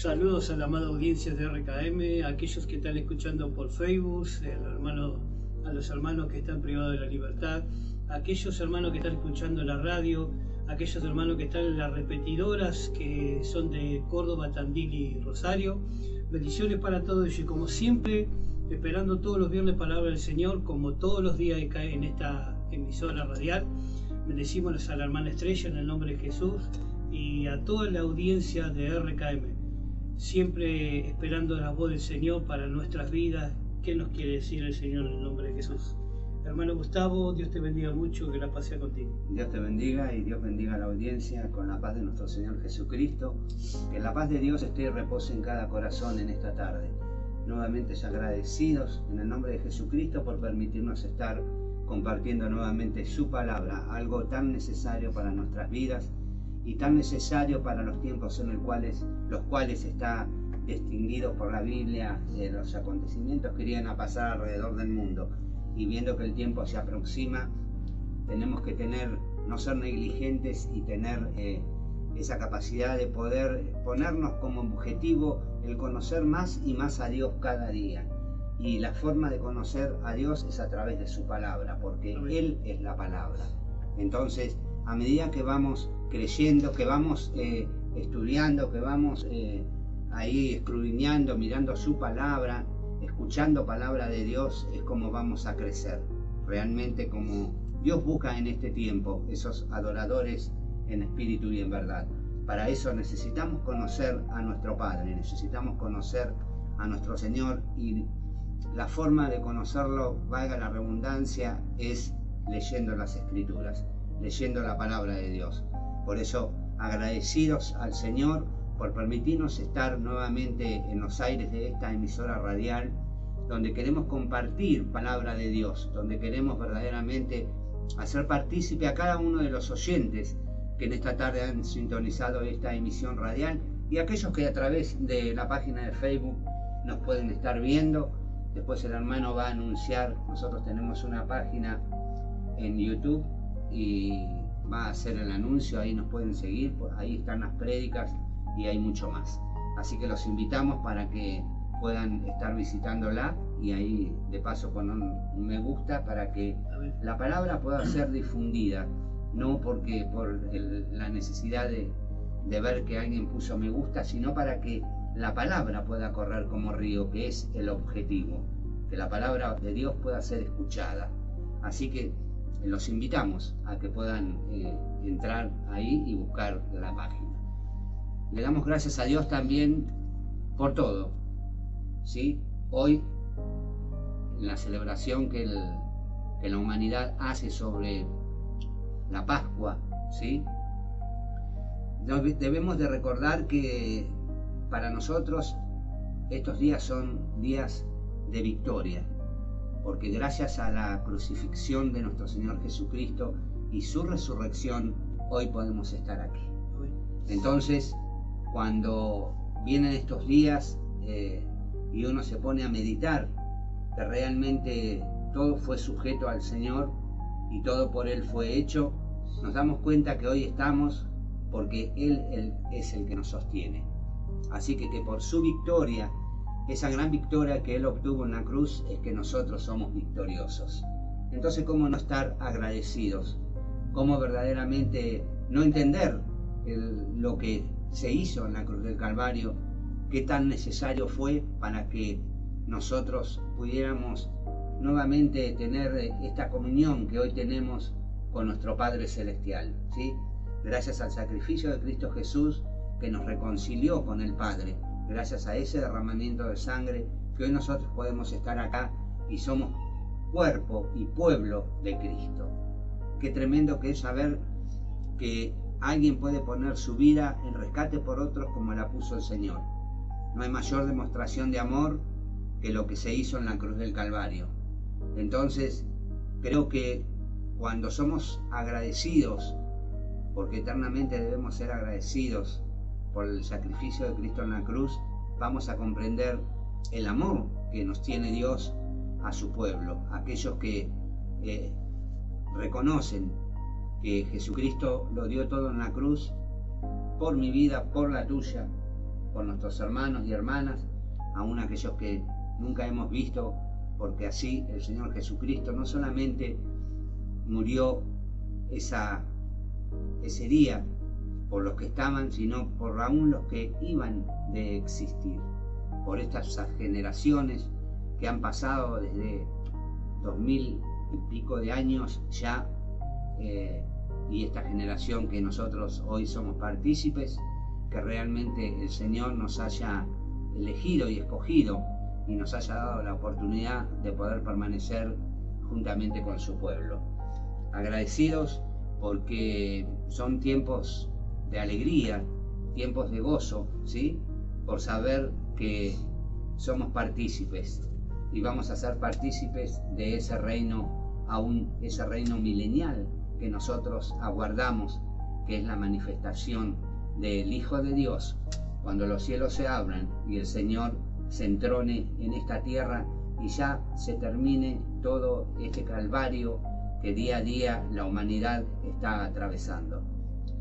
Saludos a la amada audiencia de RKM, a aquellos que están escuchando por Facebook, a los hermanos que están privados de la libertad, a aquellos hermanos que están escuchando la radio, a aquellos hermanos que están en las repetidoras que son de Córdoba, Tandil y Rosario. Bendiciones para todos y como siempre, esperando todos los viernes palabra del Señor, como todos los días en esta emisora radial. Bendecimos a la hermana Estrella en el nombre de Jesús y a toda la audiencia de RKM. Siempre esperando la voz del Señor para nuestras vidas. ¿Qué nos quiere decir el Señor en el nombre de Jesús? Hermano Gustavo, Dios te bendiga mucho, que la paz sea contigo. Dios te bendiga y Dios bendiga a la audiencia con la paz de nuestro Señor Jesucristo. Que la paz de Dios esté y repose en cada corazón en esta tarde. Nuevamente agradecidos en el nombre de Jesucristo por permitirnos estar compartiendo nuevamente su palabra, algo tan necesario para nuestras vidas y tan necesario para los tiempos en los cuales está distinguidos por la Biblia de los acontecimientos que irían a pasar alrededor del mundo. Y viendo que el tiempo se aproxima, tenemos que no ser negligentes y tener esa capacidad de poder ponernos como objetivo el conocer más y más a Dios cada día. Y la forma de conocer a Dios es a través de su palabra, porque Él es la palabra. Entonces, a medida que vamos creyendo, que vamos estudiando, que vamos ahí escudriñando, mirando su palabra, escuchando palabra de Dios, es como vamos a crecer. Realmente como Dios busca en este tiempo esos adoradores en espíritu y en verdad. Para eso necesitamos conocer a nuestro Padre, necesitamos conocer a nuestro Señor, y la forma de conocerlo, valga la redundancia, es leyendo las Escrituras, leyendo la palabra de Dios. Por eso, agradecidos al Señor por permitirnos estar nuevamente en los aires de esta emisora radial, donde queremos compartir palabra de Dios, donde queremos verdaderamente hacer partícipe a cada uno de los oyentes que en esta tarde han sintonizado esta emisión radial, y aquellos que a través de la página de Facebook nos pueden estar viendo. Después el hermano va a anunciar, nosotros tenemos una página en YouTube y va a hacer el anuncio, ahí nos pueden seguir, ahí están las prédicas y hay mucho más. Así que los invitamos para que puedan estar visitándola y ahí de paso poner un me gusta para que la palabra pueda ser difundida, no porque por la necesidad de ver que alguien puso me gusta, sino para que la palabra pueda correr como río, que es el objetivo, que la palabra de Dios pueda ser escuchada. Así que los invitamos a que puedan entrar ahí y buscar la página. Le damos gracias a Dios también por todo, ¿sí? Hoy, en la celebración que la humanidad hace sobre la Pascua, ¿sí? Debemos de recordar que para nosotros estos días son días de victoria, porque gracias a la crucifixión de nuestro Señor Jesucristo y su resurrección, hoy podemos estar aquí. Entonces, cuando vienen estos días y uno se pone a meditar que realmente todo fue sujeto al Señor y todo por Él fue hecho, nos damos cuenta que hoy estamos porque Él es el que nos sostiene. Así que por su victoria, esa gran victoria que Él obtuvo en la cruz, es que nosotros somos victoriosos. Entonces, ¿cómo no estar agradecidos? ¿Cómo verdaderamente no entender lo que se hizo en la cruz del Calvario? ¿Qué tan necesario fue para que nosotros pudiéramos nuevamente tener esta comunión que hoy tenemos con nuestro Padre Celestial, ¿sí? Gracias al sacrificio de Cristo Jesús, que nos reconcilió con el Padre, gracias a ese derramamiento de sangre, que hoy nosotros podemos estar acá y somos cuerpo y pueblo de Cristo. Qué tremendo que es saber que alguien puede poner su vida en rescate por otros como la puso el Señor. No hay mayor demostración de amor que lo que se hizo en la cruz del Calvario. Entonces, creo que cuando somos agradecidos, porque eternamente debemos ser agradecidos por el sacrificio de Cristo en la cruz, vamos a comprender el amor que nos tiene Dios a su pueblo, aquellos que reconocen que Jesucristo lo dio todo en la cruz, por mi vida, por la tuya, por nuestros hermanos y hermanas, aún aquellos que nunca hemos visto, porque así el Señor Jesucristo no solamente murió ese día por los que estaban, sino por aún los que iban de existir, por estas generaciones que han pasado desde 2000 y pico de años ya, y esta generación que nosotros hoy somos partícipes, que realmente el Señor nos haya elegido y escogido y nos haya dado la oportunidad de poder permanecer juntamente con su pueblo. Agradecidos porque son tiempos de alegría, tiempos de gozo, ¿sí? Por saber que somos partícipes y vamos a ser partícipes de ese reino, aún ese reino milenial que nosotros aguardamos, que es la manifestación del Hijo de Dios, cuando los cielos se abran y el Señor se entrone en esta tierra y ya se termine todo este calvario que día a día la humanidad está atravesando.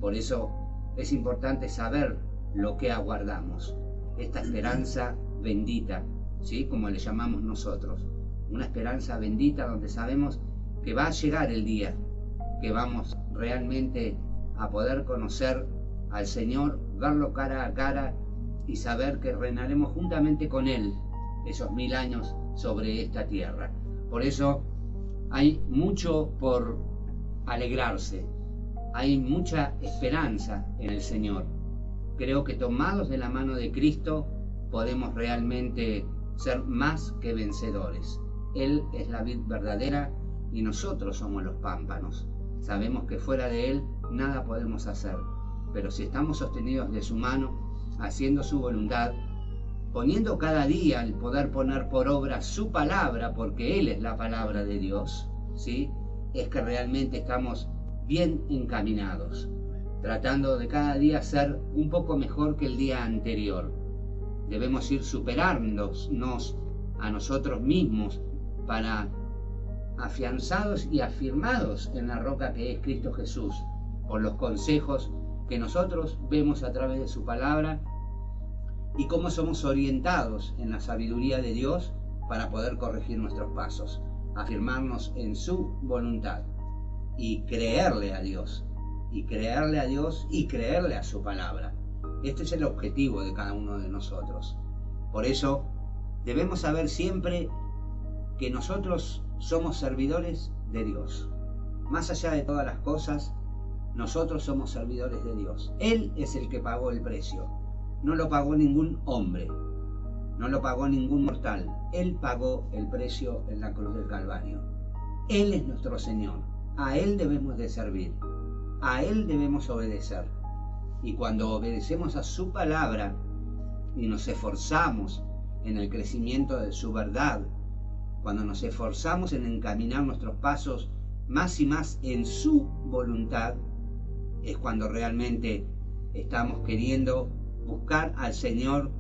Por eso es importante saber lo que aguardamos, esta esperanza bendita, ¿sí? Como le llamamos nosotros, una esperanza bendita donde sabemos que va a llegar el día, que vamos realmente a poder conocer al Señor, verlo cara a cara y saber que reinaremos juntamente con Él esos 1000 años sobre esta tierra. Por eso hay mucho por alegrarse, hay mucha esperanza en el Señor. Creo que tomados de la mano de Cristo podemos realmente ser más que vencedores. Él es la vid verdadera y nosotros somos los pámpanos. Sabemos que fuera de Él nada podemos hacer, pero si estamos sostenidos de su mano, haciendo su voluntad, poniendo cada día el poder poner por obra su palabra, porque Él es la palabra de Dios, ¿sí? Es que realmente estamos bien encaminados, tratando de cada día ser un poco mejor que el día anterior. Debemos ir superándonos a nosotros mismos para afianzados y afirmados en la roca que es Cristo Jesús, por los consejos que nosotros vemos a través de su palabra y cómo somos orientados en la sabiduría de Dios para poder corregir nuestros pasos, afirmarnos en su voluntad y creerle a Dios, y creerle a Dios y creerle a su palabra. Este es el objetivo de cada uno de nosotros. Por eso debemos saber siempre que nosotros somos servidores de Dios. Más allá de todas las cosas, nosotros somos servidores de Dios. Él es el que pagó el precio. No lo pagó ningún hombre, no lo pagó ningún mortal. Él pagó el precio en la cruz del Calvario. Él es nuestro Señor. A Él debemos de servir. A Él debemos obedecer. Y cuando obedecemos a su palabra y nos esforzamos en el crecimiento de su verdad, cuando nos esforzamos en encaminar nuestros pasos más y más en su voluntad, es cuando realmente estamos queriendo buscar al Señor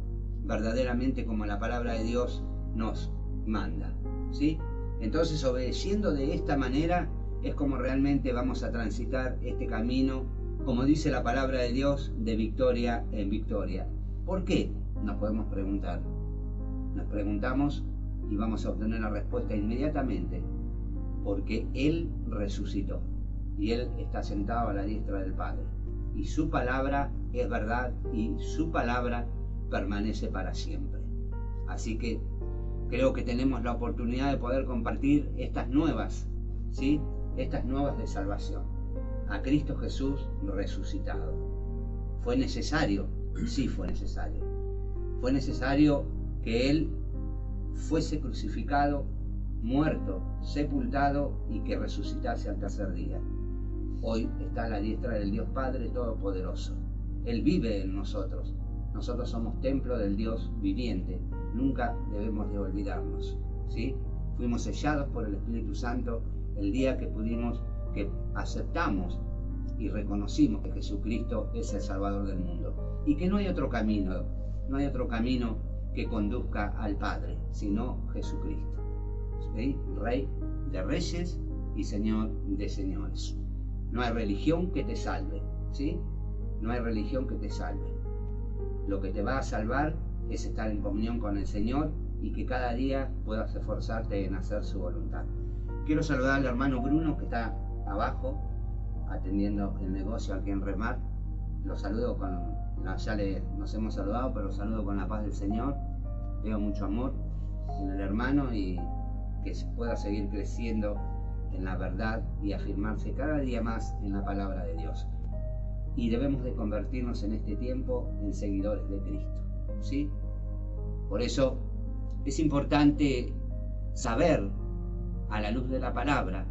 verdaderamente como la palabra de Dios nos manda, ¿sí? Entonces, obedeciendo de esta manera es como realmente vamos a transitar este camino, como dice la palabra de Dios, de victoria en victoria. ¿Por qué? Nos podemos preguntar. Nos preguntamos y vamos a obtener la respuesta inmediatamente. Porque Él resucitó y Él está sentado a la diestra del Padre. Y su palabra es verdad y su palabra permanece para siempre. Así que creo que tenemos la oportunidad de poder compartir estas nuevas, ¿sí? Estas nuevas de salvación. A Cristo Jesús resucitado. ¿Fue necesario? Sí, fue necesario. Fue necesario que Él fuese crucificado, muerto, sepultado y que resucitase al tercer día. Hoy está a la diestra del Dios Padre Todopoderoso. Él vive en nosotros. Nosotros somos templo del Dios viviente. Nunca debemos de olvidarnos, ¿sí? Fuimos sellados por el Espíritu Santo el día que aceptamos y reconocimos que Jesucristo es el Salvador del mundo y que no hay otro camino que conduzca al Padre, sino Jesucristo, ¿sí? Rey de reyes y Señor de señores. No hay religión que te salve, ¿sí? No hay religión que te salve. lo que te va a salvar es estar en comunión con el Señor y que cada día puedas esforzarte en hacer su voluntad. Quiero saludar al hermano Bruno, que está abajo atendiendo el negocio aquí en Remar. Lo saludo nos hemos saludado, pero lo saludo con la paz del Señor. Veo mucho amor en el hermano y que pueda seguir creciendo en la verdad y afirmarse cada día más en la palabra de Dios. Y debemos de convertirnos en este tiempo en seguidores de Cristo, ¿sí? Por eso es importante saber, a la luz de la palabra,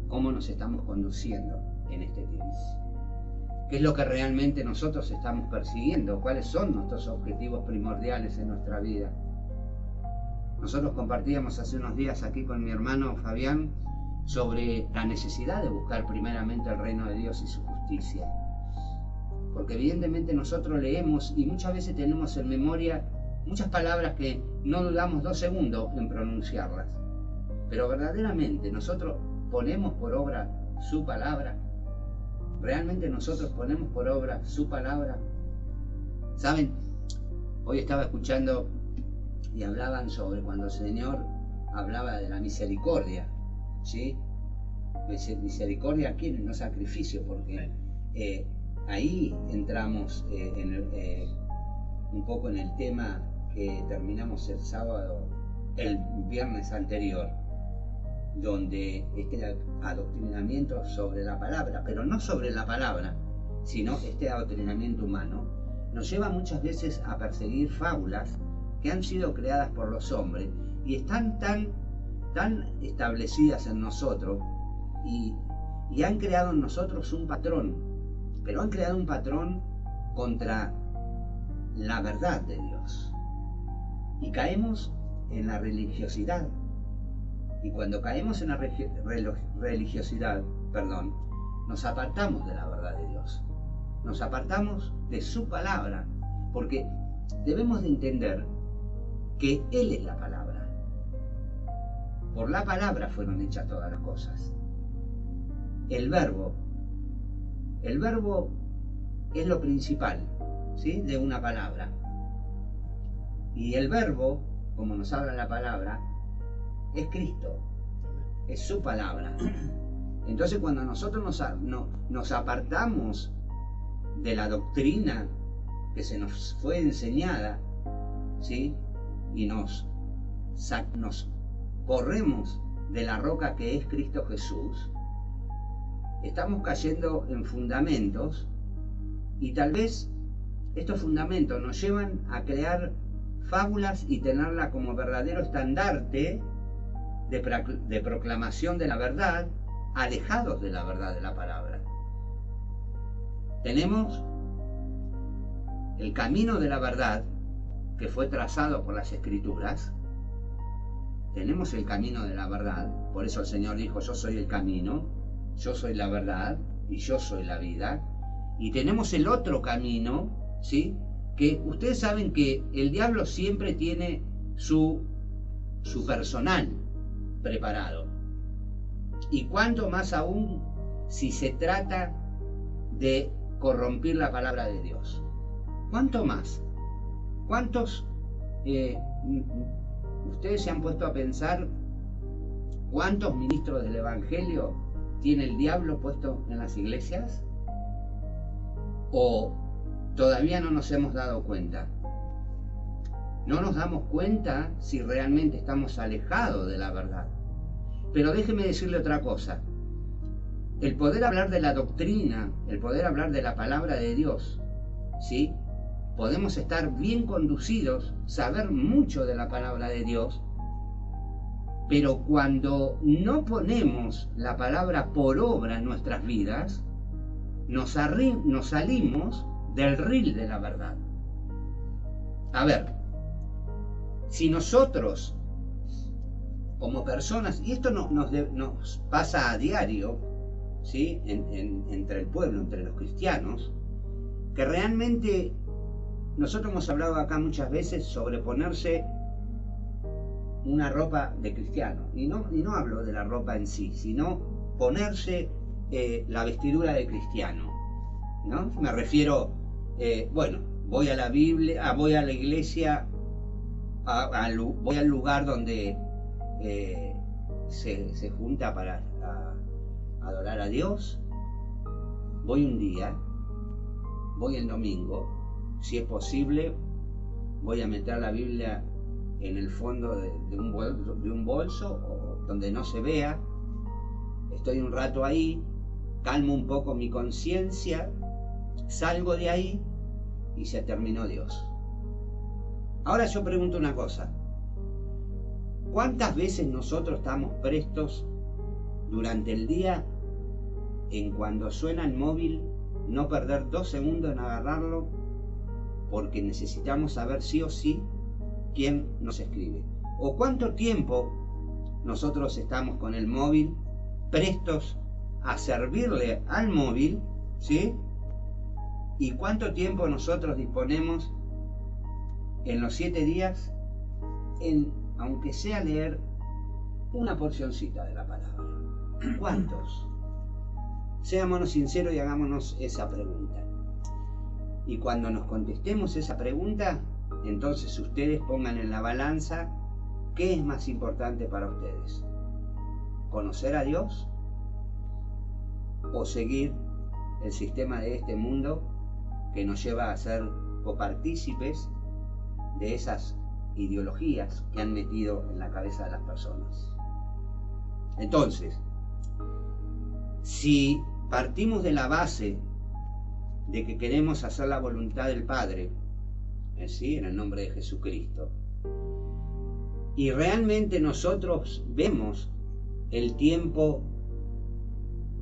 cómo nos estamos conduciendo en este tiempo. ¿Qué es lo que realmente nosotros estamos persiguiendo? ¿Cuáles son nuestros objetivos primordiales en nuestra vida? Nosotros compartíamos hace unos días aquí con mi hermano Fabián sobre la necesidad de buscar primeramente el reino de Dios y su justicia. Porque evidentemente nosotros leemos y muchas veces tenemos en memoria muchas palabras que no dudamos 2 segundos en pronunciarlas. Pero verdaderamente nosotros ponemos por obra su palabra. ¿Realmente nosotros ponemos por obra su palabra? ¿Saben? Hoy estaba escuchando y hablaban sobre cuando el Señor hablaba de la misericordia, ¿sí? Misericordia aquí, no sacrificio, porque ahí entramos un poco en el tema que terminamos el viernes anterior, donde este adoctrinamiento sobre la palabra, pero no sobre la palabra, sino este adoctrinamiento humano, nos lleva muchas veces a perseguir fábulas que han sido creadas por los hombres y están tan establecidas en nosotros y han creado en nosotros un patrón, pero han creado un patrón contra la verdad de Dios. Y caemos en la religiosidad. Y cuando caemos en la religiosidad, nos apartamos de la verdad de Dios. Nos apartamos de su palabra, porque debemos de entender que Él es la palabra. Por la palabra fueron hechas todas las cosas. El verbo es lo principal, ¿sí?, de una palabra. Y el verbo, como nos habla la palabra, es Cristo, es su palabra. Entonces cuando nosotros nos apartamos de la doctrina que se nos fue enseñada, ¿sí?, y nos corremos de la roca que es Cristo Jesús, estamos cayendo en fundamentos, y tal vez estos fundamentos nos llevan a crear fábulas y tenerla como verdadero estandarte de proclamación de la verdad, alejados de la verdad de la palabra. Tenemos el camino de la verdad que fue trazado por las Escrituras. Tenemos el camino de la verdad, por eso el Señor dijo: yo soy el camino, yo soy la verdad y yo soy la vida. Y tenemos el otro camino, ¿sí?, que ustedes saben que el diablo siempre tiene su personal preparado. Y cuánto más aún si se trata de corromper la palabra de Dios. ¿Cuánto más? ¿Cuántos? Ustedes se han puesto a pensar cuántos ministros del Evangelio tiene el diablo puesto en las iglesias. ¿O todavía no nos hemos dado cuenta? No nos damos cuenta si realmente estamos alejados de la verdad. Pero déjeme decirle otra cosa. El poder hablar de la doctrina, el poder hablar de la palabra de Dios, ¿sí?, podemos estar bien conducidos, saber mucho de la palabra de Dios, pero cuando no ponemos la palabra por obra en nuestras vidas, nos salimos del ril de la verdad. A ver, si nosotros como personas, y esto nos pasa a diario, ¿sí?, entre el pueblo, entre los cristianos, que realmente nosotros hemos hablado acá muchas veces sobre ponerse una ropa de cristiano, y no hablo de la ropa en sí, sino ponerse la vestidura de cristiano, ¿no? Me refiero, voy a la Biblia, voy a la iglesia, voy al lugar donde se junta para adorar a Dios, voy un día, voy el domingo, si es posible, voy a meter la Biblia en el fondo de un bolso o donde no se vea, estoy un rato ahí, calmo un poco mi conciencia, salgo de ahí y se terminó Dios. Ahora yo pregunto una cosa, ¿cuántas veces nosotros estamos prestos durante el día en cuando suena el móvil, no perder 2 segundos en agarrarlo porque necesitamos saber sí o sí quién nos escribe? ¿O cuánto tiempo nosotros estamos con el móvil prestos a servirle al móvil, ¿sí? ¿Y cuánto tiempo nosotros disponemos en los 7 días en, aunque sea leer una porcioncita de la palabra? ¿Cuántos? Seámonos sinceros y hagámonos esa pregunta. Y cuando nos contestemos esa pregunta, entonces ustedes pongan en la balanza qué es más importante para ustedes: ¿conocer a Dios o seguir el sistema de este mundo que nos lleva a ser copartícipes de esas ideologías que han metido en la cabeza de las personas? Entonces, si partimos de la base de que queremos hacer la voluntad del Padre, ¿sí?, en el nombre de Jesucristo, y realmente nosotros vemos el tiempo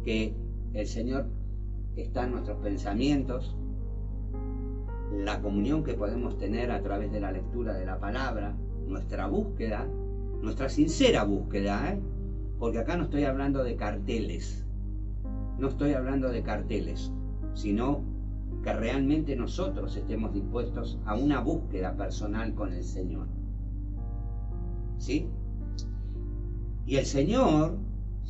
que el Señor está en nuestros pensamientos, la comunión que podemos tener a través de la lectura de la palabra, nuestra búsqueda, nuestra sincera búsqueda, porque acá no estoy hablando de carteles, sino que realmente nosotros estemos dispuestos a una búsqueda personal con el Señor, ¿sí? Y el Señor,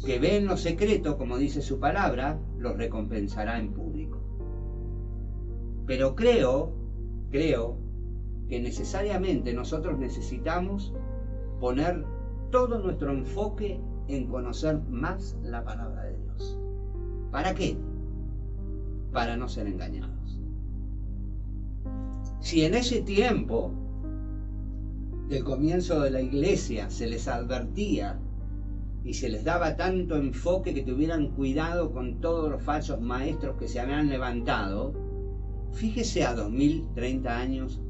que ve en lo secreto, como dice su palabra, los recompensará en público. Pero creo que necesariamente nosotros necesitamos poner todo nuestro enfoque en conocer más la palabra de Dios. ¿Para qué? Para no ser engañados. Si en ese tiempo del comienzo de la iglesia se les advertía y se les daba tanto enfoque que tuvieran cuidado con todos los falsos maestros que se habían levantado, fíjese a 2030 años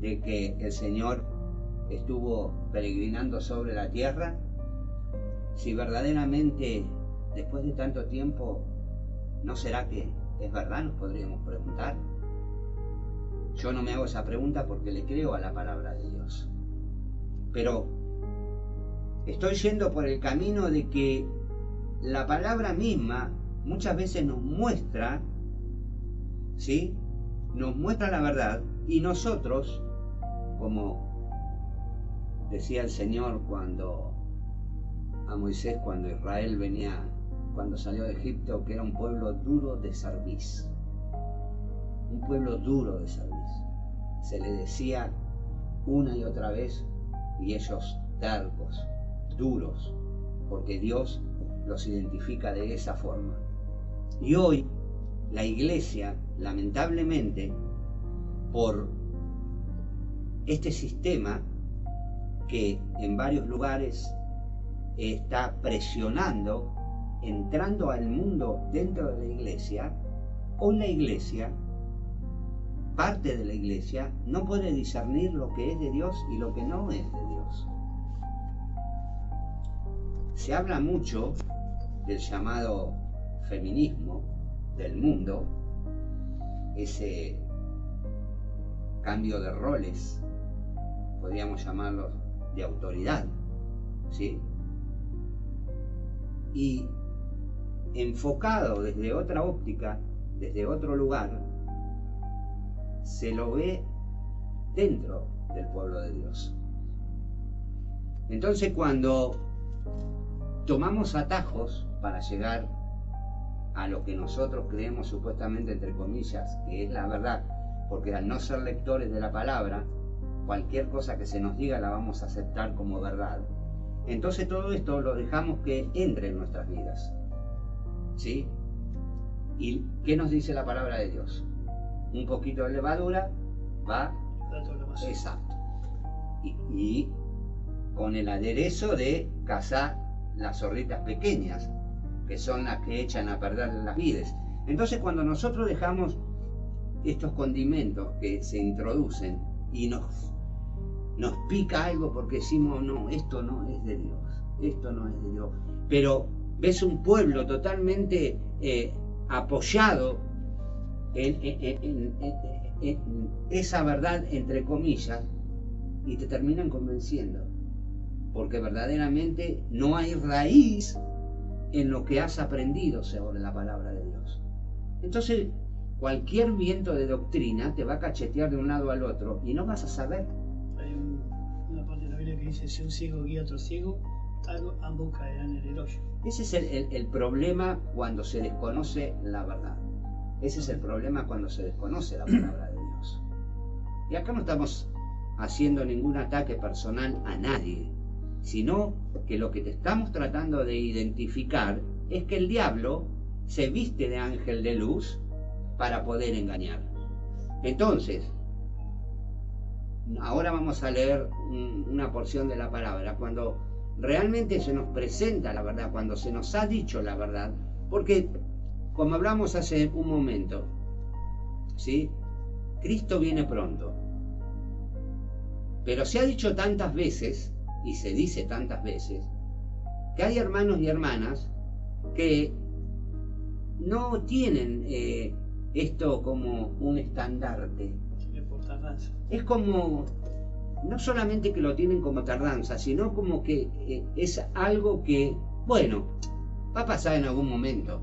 de que el Señor estuvo peregrinando sobre la tierra, si verdaderamente después de tanto tiempo, ¿no será que es verdad?, nos podríamos preguntar. Yo no me hago esa pregunta porque le creo a la palabra de Dios, pero estoy yendo por el camino de que la palabra misma muchas veces nos muestra, ¿sí?, nos muestra la verdad, y nosotros, como decía el Señor a Moisés cuando Israel venía, cuando salió de Egipto, que era un pueblo duro de cerviz, un pueblo duro de cerviz, se le decía una y otra vez, y ellos tercos, duros, porque Dios los identifica de esa forma. Y hoy la iglesia, lamentablemente, por este sistema que en varios lugares está presionando, entrando al mundo dentro de la iglesia, hoy la iglesia, parte de la iglesia, no puede discernir lo que es de Dios y lo que no es de Dios. Se habla mucho del llamado feminismo del mundo, ese cambio de roles, podríamos llamarlo de autoridad, ¿sí? Y enfocado desde otra óptica, desde otro lugar, se lo ve dentro del pueblo de Dios. Entonces, cuando tomamos atajos para llegar a lo que nosotros creemos supuestamente, entre comillas, que es la verdad, porque al no ser lectores de la palabra, cualquier cosa que se nos diga la vamos a aceptar como verdad. Entonces todo esto lo dejamos que entre en nuestras vidas, ¿sí? ¿Y qué nos dice la palabra de Dios? Un poquito de levadura va... Exacto. Y con el aderezo de cazar las zorritas pequeñas, que son las que echan a perder las vides. Entonces cuando nosotros dejamos estos condimentos que se introducen y nos pica algo porque decimos, no, esto no es de Dios, esto no es de Dios. Pero ves un pueblo totalmente apoyado en esa verdad, entre comillas, y te terminan convenciendo, porque verdaderamente no hay raíz en lo que has aprendido sobre la palabra de Dios. Entonces cualquier viento de doctrina te va a cachetear de un lado al otro y no vas a saber. Hay una parte de la Biblia que dice, si un ciego guía a otro ciego, ambos caerán en el hoyo. Ese es el problema cuando se desconoce la verdad. Ese es el problema cuando se desconoce la palabra de Dios. Y acá no estamos haciendo ningún ataque personal a nadie, sino que lo que te estamos tratando de identificar es que el diablo se viste de ángel de luz para poder engañar. Entonces, ahora vamos a leer una porción de la palabra, cuando realmente se nos presenta la verdad, cuando se nos ha dicho la verdad, porque como hablamos hace un momento, ¿sí? Cristo viene pronto, pero se ha dicho tantas veces, y se dice tantas veces, que hay hermanos y hermanas que no tienen esto como un estandarte. Es como, no solamente que lo tienen como tardanza, sino como que es algo que, bueno, va a pasar en algún momento.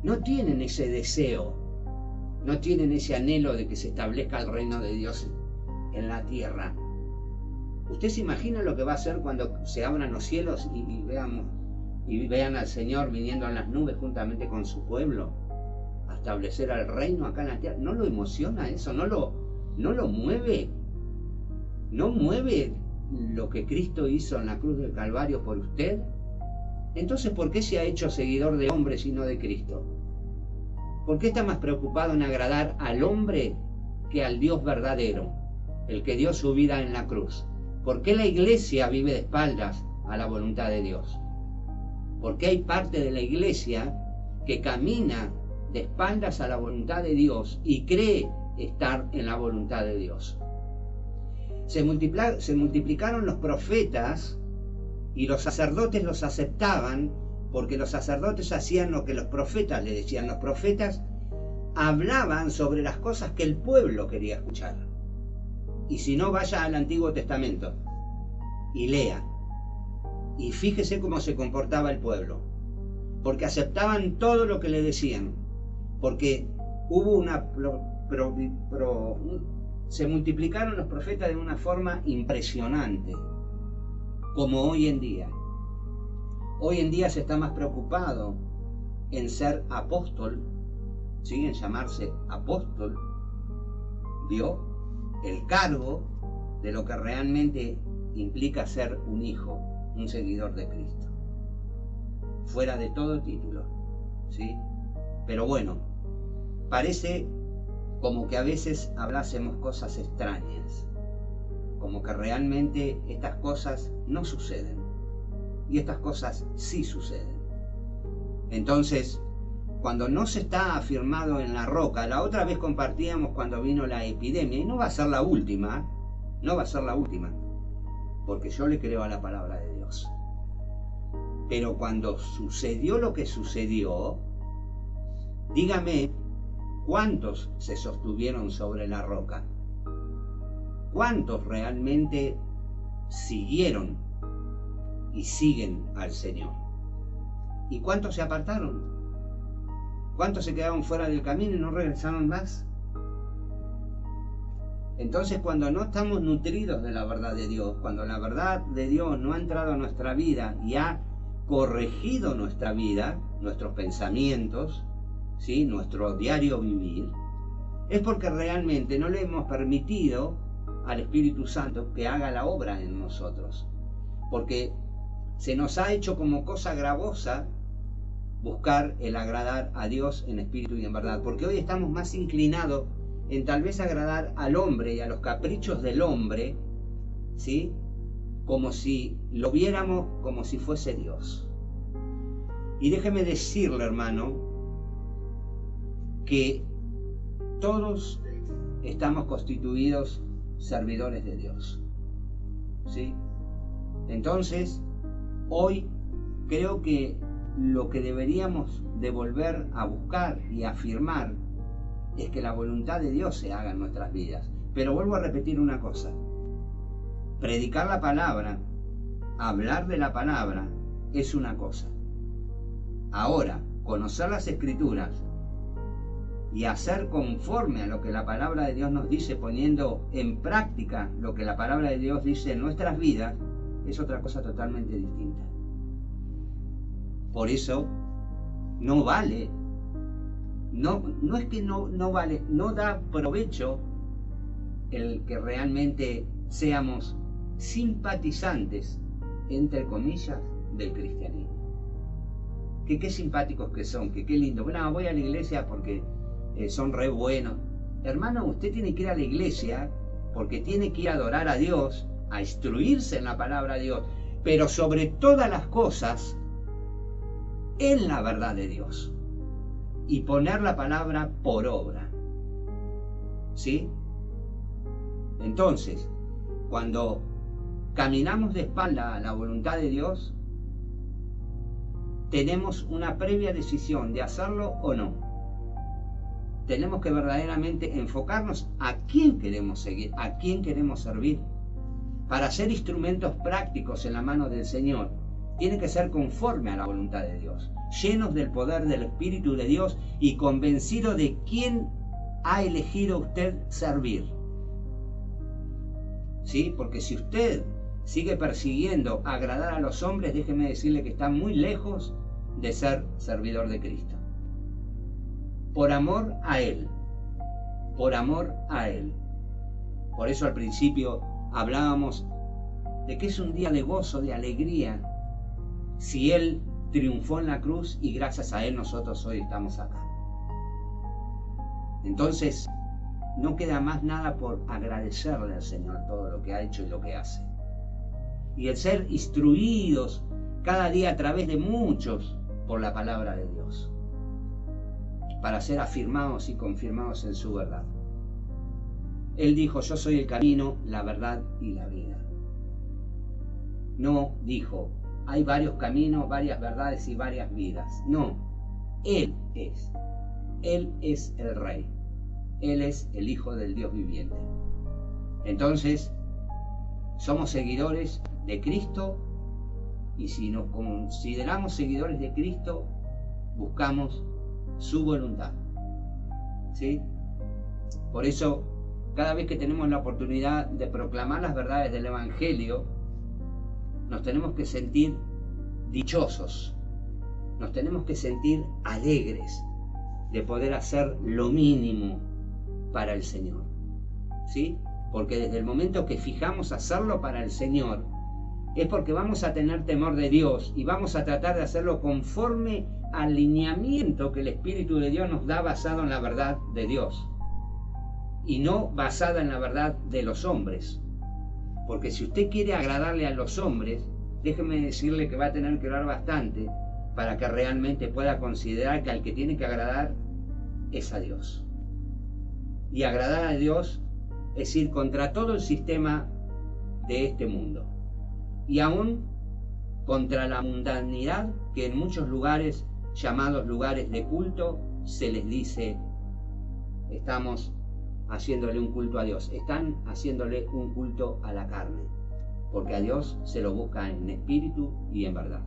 No tienen ese deseo, no tienen ese anhelo de que se establezca el reino de Dios en la tierra. ¿Usted se imagina lo que va a ser cuando se abran los cielos y vean al Señor viniendo en las nubes juntamente con su pueblo a establecer el reino acá en la tierra? ¿No lo emociona eso? ¿No lo mueve? ¿No mueve lo que Cristo hizo en la cruz del Calvario por usted? Entonces, ¿por qué se ha hecho seguidor de hombres y no de Cristo? ¿Por qué está más preocupado en agradar al hombre que al Dios verdadero, el que dio su vida en la cruz? ¿Por qué la iglesia vive de espaldas a la voluntad de Dios? ¿Por qué hay parte de la iglesia que camina de espaldas a la voluntad de Dios y cree estar en la voluntad de Dios? Se multiplicaron los profetas y los sacerdotes los aceptaban, porque los sacerdotes hacían lo que los profetas le decían. Los profetas hablaban sobre las cosas que el pueblo quería escuchar. Y si no, vaya al Antiguo Testamento y lea. Y fíjese cómo se comportaba el pueblo. Porque aceptaban todo lo que le decían. Porque hubo se multiplicaron los profetas de una forma impresionante. Como hoy en día. Hoy en día se está más preocupado en ser apóstol, ¿sí? En llamarse apóstol, ¿vio? El cargo de lo que realmente implica ser un hijo, un seguidor de Cristo. Fuera de todo título, ¿sí? Pero bueno, parece como que a veces hablásemos cosas extrañas, como que realmente estas cosas no suceden, y estas cosas sí suceden. Entonces, cuando no se está afirmado en la roca, la otra vez compartíamos cuando vino la epidemia, y no va a ser la última, no va a ser la última, porque yo le creo a la palabra de Dios. Pero cuando sucedió lo que sucedió, dígame, ¿cuántos se sostuvieron sobre la roca? ¿Cuántos realmente siguieron y siguen al Señor? ¿Y cuántos se apartaron? ¿Cuántos se quedaron fuera del camino y no regresaron más? Entonces, cuando no estamos nutridos de la verdad de Dios, cuando la verdad de Dios no ha entrado a nuestra vida y ha corregido nuestra vida, nuestros pensamientos, ¿sí? Nuestro diario vivir, es porque realmente no le hemos permitido al Espíritu Santo que haga la obra en nosotros. Porque se nos ha hecho como cosa gravosa buscar el agradar a Dios en espíritu y en verdad. Porque hoy estamos más inclinados en tal vez agradar al hombre y a los caprichos del hombre, ¿sí? Como si lo viéramos como si fuese Dios. Y déjeme decirle, hermano, que todos estamos constituidos servidores de Dios, ¿sí? Entonces, hoy creo que lo que deberíamos de volver a buscar y afirmar es que la voluntad de Dios se haga en nuestras vidas. Pero vuelvo a repetir una cosa: predicar la palabra, hablar de la palabra es una cosa. Ahora, conocer las Escrituras y hacer conforme a lo que la palabra de Dios nos dice, poniendo en práctica lo que la palabra de Dios dice en nuestras vidas, es otra cosa totalmente distinta. Por eso no vale, no es que no vale, no da provecho el que realmente seamos simpatizantes, entre comillas, del cristianismo. Que qué simpáticos que son, que qué lindo. Bueno, voy a la iglesia porque son re buenos. Hermano, usted tiene que ir a la iglesia porque tiene que ir a adorar a Dios, a instruirse en la palabra de Dios, pero sobre todas las cosas en la verdad de Dios y poner la palabra por obra, ¿sí? Entonces, cuando caminamos de espalda a la voluntad de Dios, tenemos una previa decisión de hacerlo o no. Tenemos que verdaderamente enfocarnos a quién queremos seguir, a quién queremos servir. Para ser instrumentos prácticos en la mano del Señor, tiene que ser conforme a la voluntad de Dios, llenos del poder del Espíritu de Dios y convencidos de quién ha elegido usted servir. ¿Sí? Porque si usted sigue persiguiendo agradar a los hombres, déjeme decirle que está muy lejos de ser servidor de Cristo. Por amor a Él. Por amor a Él. Por eso al principio hablábamos de que es un día de gozo, de alegría, si Él triunfó en la cruz y gracias a Él nosotros hoy estamos acá. Entonces, no queda más nada por agradecerle al Señor todo lo que ha hecho y lo que hace. Y el ser instruidos cada día a través de muchos por la palabra de Dios, para ser afirmados y confirmados en su verdad. Él dijo: yo soy el camino, la verdad y la vida. No dijo: hay varios caminos, varias verdades y varias vidas. No, Él es el Rey. Él es el Hijo del Dios viviente. Entonces, somos seguidores de Cristo, y si nos consideramos seguidores de Cristo, buscamos su voluntad, ¿sí? Por eso, cada vez que tenemos la oportunidad de proclamar las verdades del Evangelio, nos tenemos que sentir dichosos, nos tenemos que sentir alegres de poder hacer lo mínimo para el Señor, ¿sí? Porque desde el momento que fijamos hacerlo para el Señor, es porque vamos a tener temor de Dios y vamos a tratar de hacerlo conforme al lineamiento que el Espíritu de Dios nos da, basado en la verdad de Dios y no basada en la verdad de los hombres. Porque si usted quiere agradarle a los hombres, déjeme decirle que va a tener que orar bastante para que realmente pueda considerar que al que tiene que agradar es a Dios. Y agradar a Dios es ir contra todo el sistema de este mundo, y aún contra la mundanidad que en muchos lugares, llamados lugares de culto, se les dice: estamos haciéndole un culto a Dios. Están haciéndole un culto a la carne, porque a Dios se lo busca en espíritu y en verdad.